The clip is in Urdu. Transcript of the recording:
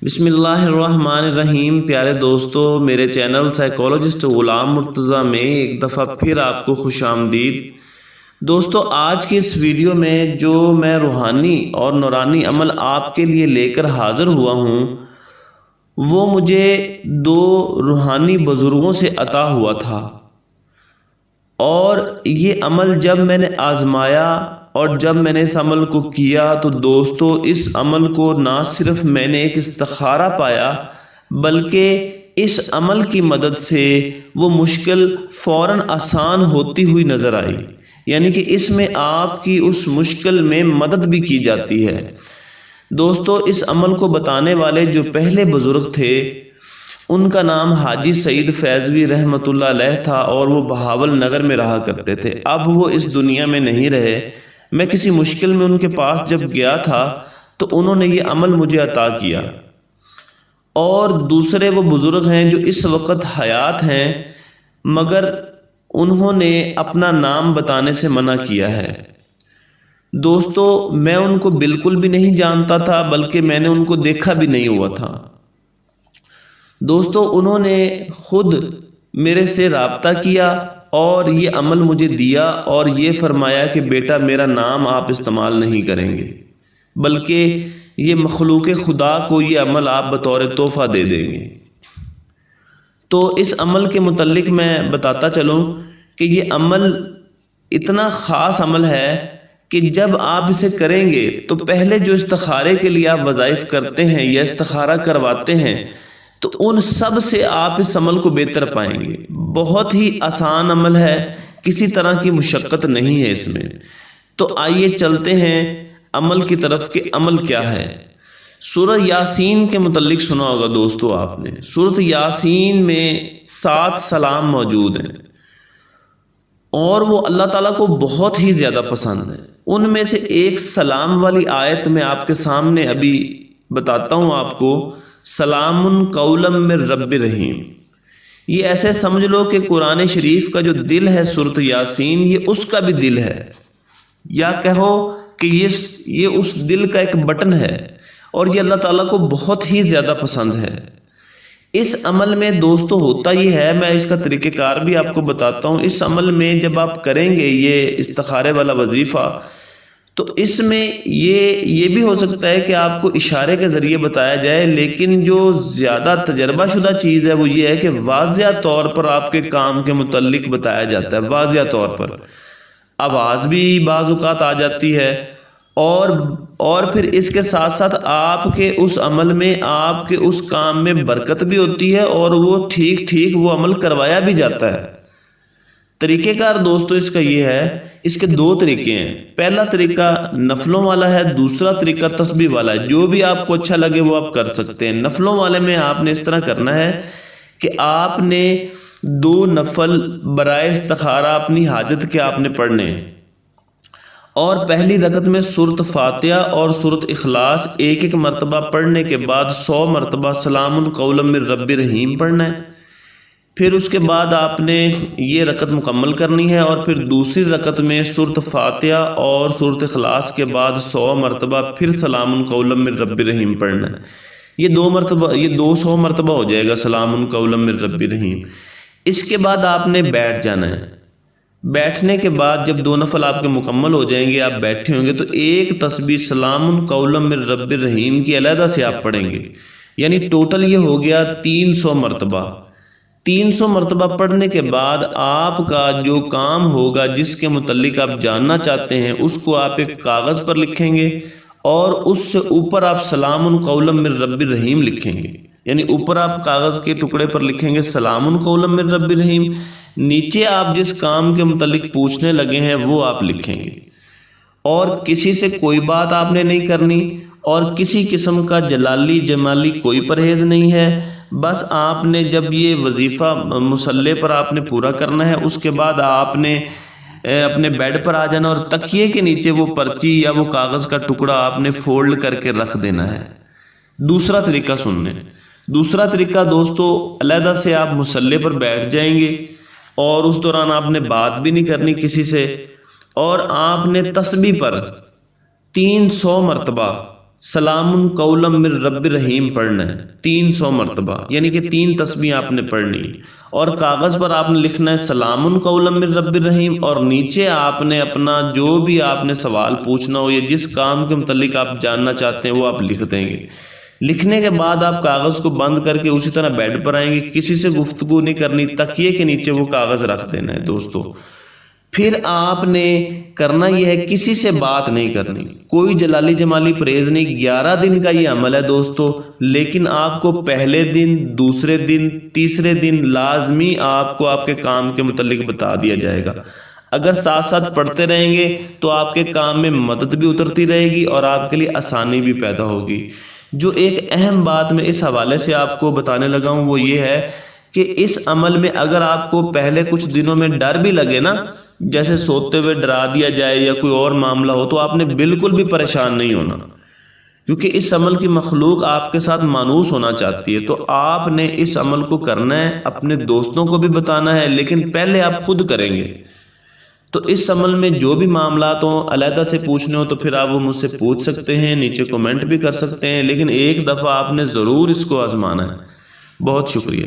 بسم اللہ الرحمن الرحیم۔ پیارے دوستو، میرے چینل سائیکالوجسٹ غلام مرتضیٰ میں ایک دفعہ پھر آپ کو خوش آمدید۔ دوستو، آج کی اس ویڈیو میں جو میں روحانی اور نورانی عمل آپ کے لیے لے کر حاضر ہوا ہوں وہ مجھے دو روحانی بزرگوں سے عطا ہوا تھا، اور یہ عمل جب میں نے آزمایا اور جب میں نے اس عمل کو کیا تو دوستو، اس عمل کو نہ صرف میں نے ایک استخارہ پایا بلکہ اس عمل کی مدد سے وہ مشکل فوراً آسان ہوتی ہوئی نظر آئی، یعنی کہ اس میں آپ کی اس مشکل میں مدد بھی کی جاتی ہے۔ دوستو، اس عمل کو بتانے والے جو پہلے بزرگ تھے ان کا نام حاجی سعید فیضوی رحمۃ اللہ علیہ تھا، اور وہ بہاول نگر میں رہا کرتے تھے۔ اب وہ اس دنیا میں نہیں رہے۔ میں کسی مشکل میں ان کے پاس جب گیا تھا تو انہوں نے یہ عمل مجھے عطا کیا، اور دوسرے وہ بزرگ ہیں جو اس وقت حیات ہیں مگر انہوں نے اپنا نام بتانے سے منع کیا ہے۔ دوستو، میں ان کو بالکل بھی نہیں جانتا تھا، بلکہ میں نے ان کو دیکھا بھی نہیں ہوا تھا۔ دوستو، انہوں نے خود میرے سے رابطہ کیا اور یہ عمل مجھے دیا، اور یہ فرمایا کہ بیٹا، میرا نام آپ استعمال نہیں کریں گے بلکہ یہ مخلوق خدا کو یہ عمل آپ بطور تحفہ دے دیں گے۔ تو اس عمل کے متعلق میں بتاتا چلوں کہ یہ عمل اتنا خاص عمل ہے کہ جب آپ اسے کریں گے تو پہلے جو استخارے کے لیے آپ وظائف کرتے ہیں یا استخارہ کرواتے ہیں تو ان سب سے آپ اس عمل کو بہتر پائیں گے۔ بہت ہی آسان عمل ہے، کسی طرح کی مشقت نہیں ہے اس میں۔ تو آئیے چلتے ہیں عمل کی طرف کہ عمل کیا ہے۔ سورہ یاسین کے متعلق سنا ہوگا دوستو آپ نے۔ سورہ یاسین میں 7 سلام موجود ہیں، اور وہ اللہ تعالیٰ کو بہت ہی زیادہ پسند ہیں۔ ان میں سے ایک سلام والی آیت میں آپ کے سامنے ابھی بتاتا ہوں آپ کو۔ سلام قولا من رب رحیم، یہ ایسے سمجھ لو کہ قرآن شریف کا جو دل ہے سورۃ یاسین، یہ اس کا بھی دل ہے، یا کہو کہ یہ اس دل کا ایک بٹن ہے، اور یہ اللہ تعالیٰ کو بہت ہی زیادہ پسند ہے۔ اس عمل میں دوستو ہوتا یہ ہے، میں اس کا طریقہ کار بھی آپ کو بتاتا ہوں۔ اس عمل میں جب آپ کریں گے یہ استخارے والا وظیفہ، تو اس میں یہ بھی ہو سکتا ہے کہ آپ کو اشارے کے ذریعے بتایا جائے، لیکن جو زیادہ تجربہ شدہ چیز ہے وہ یہ ہے کہ واضح طور پر آپ کے کام کے متعلق بتایا جاتا ہے۔ واضح طور پر آواز بھی بعض اوقات آ جاتی ہے، اور پھر اس کے ساتھ ساتھ آپ کے اس عمل میں، آپ کے اس کام میں برکت بھی ہوتی ہے، اور وہ ٹھیک وہ عمل کروایا بھی جاتا ہے۔ طریقہ کار دوستو اس کا یہ ہے، اس کے 2 طریقے ہیں۔ پہلا طریقہ نفلوں والا ہے، دوسرا طریقہ تسبیح والا ہے۔ جو بھی آپ کو اچھا لگے وہ آپ کر سکتے ہیں۔ نفلوں والے میں آپ نے اس طرح کرنا ہے کہ آپ نے 2 نفل برائے استخارہ اپنی حاجت کے آپ نے پڑھنے ہیں، اور پہلی رکعت میں سورۃ فاتحہ اور سورۃ اخلاص ایک مرتبہ پڑھنے کے بعد 100 مرتبہ سلام قولا من رب رحیم پڑھنا ہے۔ پھر اس کے بعد آپ نے یہ رکعت مکمل کرنی ہے، اور پھر دوسری رکعت میں سورۃ فاتحہ اور سورۃ اخلاص کے بعد 100 مرتبہ پھر سلام قولا من رب رحیم پڑھنا ہے۔ یہ 200 مرتبہ ہو جائے گا سلام قولا من رب رحیم۔ اس کے بعد آپ نے بیٹھ جانا ہے۔ بیٹھنے کے بعد جب 2 نفل آپ کے مکمل ہو جائیں گے، آپ بیٹھے ہوں گے، تو ایک تسبیح سلام قولا من رب رحیم کی علیحدہ سے آپ پڑھیں گے، یعنی ٹوٹل یہ ہو گیا 300 مرتبہ۔ 300 مرتبہ پڑھنے کے بعد آپ کا جو کام ہوگا، جس کے متعلق آپ جاننا چاہتے ہیں، اس کو آپ ایک کاغذ پر لکھیں گے، اور اس سے اوپر آپ سلام قولا من رب رحیم لکھیں گے، یعنی اوپر آپ کاغذ کے ٹکڑے پر لکھیں گے سلام قولا من رب رحیم، نیچے آپ جس کام کے متعلق پوچھنے لگے ہیں وہ آپ لکھیں گے، اور کسی سے کوئی بات آپ نے نہیں کرنی، اور کسی قسم کا جلالی جمالی کوئی پرہیز نہیں ہے۔ بس آپ نے جب یہ وظیفہ مصلے پر آپ نے پورا کرنا ہے، اس کے بعد آپ نے اپنے بیڈ پر آ جانا، اور تکیے کے نیچے وہ پرچی یا وہ کاغذ کا ٹکڑا آپ نے فولڈ کر کے رکھ دینا ہے۔ دوسرا طریقہ سننے۔ دوسرا طریقہ دوستو، علیحدہ سے آپ مصلے پر بیٹھ جائیں گے، اور اس دوران آپ نے بات بھی نہیں کرنی کسی سے، اور آپ نے تسبیح پر 300 مرتبہ سلام قولم من رب رحیم پڑھنا ہے 300 مرتبہ، یعنی کہ 3 تسبیح آپ نے پڑھنی، اور کاغذ پر آپ نے لکھنا ہے سلام قولم من رب رحیم، اور نیچے آپ نے اپنا جو بھی آپ نے سوال پوچھنا ہو یا جس کام کے متعلق آپ جاننا چاہتے ہیں وہ آپ لکھ دیں گے۔ لکھنے کے بعد آپ کاغذ کو بند کر کے اسی طرح بیڈ پر آئیں گے، کسی سے گفتگو نہیں کرنی، تکیے کے نیچے وہ کاغذ رکھ دینا ہے دوستو۔ پھر آپ نے کرنا یہ ہے کسی سے بات نہیں کرنی، کوئی جلالی جمالی پرہیز نہیں۔ 11 دن کا یہ عمل ہے دوستو، لیکن آپ کو پہلے دن، دوسرے دن، تیسرے دن لازمی آپ کو آپ کے کام کے متعلق بتا دیا جائے گا۔ اگر ساتھ ساتھ پڑھتے رہیں گے تو آپ کے کام میں مدد بھی اترتی رہے گی اور آپ کے لیے آسانی بھی پیدا ہوگی۔ جو ایک اہم بات میں اس حوالے سے آپ کو بتانے لگا ہوں وہ یہ ہے کہ اس عمل میں اگر آپ کو پہلے کچھ دنوں میں ڈر بھی لگے نا، جیسے سوتے ہوئے ڈرا دیا جائے یا کوئی اور معاملہ ہو، تو آپ نے بالکل بھی پریشان نہیں ہونا، کیونکہ اس عمل کی مخلوق آپ کے ساتھ مانوس ہونا چاہتی ہے۔ تو آپ نے اس عمل کو کرنا ہے، اپنے دوستوں کو بھی بتانا ہے، لیکن پہلے آپ خود کریں گے۔ تو اس عمل میں جو بھی معاملات ہوں علیحدہ سے پوچھنے ہو تو پھر آپ وہ مجھ سے پوچھ سکتے ہیں، نیچے کومنٹ بھی کر سکتے ہیں، لیکن ایک دفعہ آپ نے ضرور اس کو آزمانا ہے۔ بہت شکریہ۔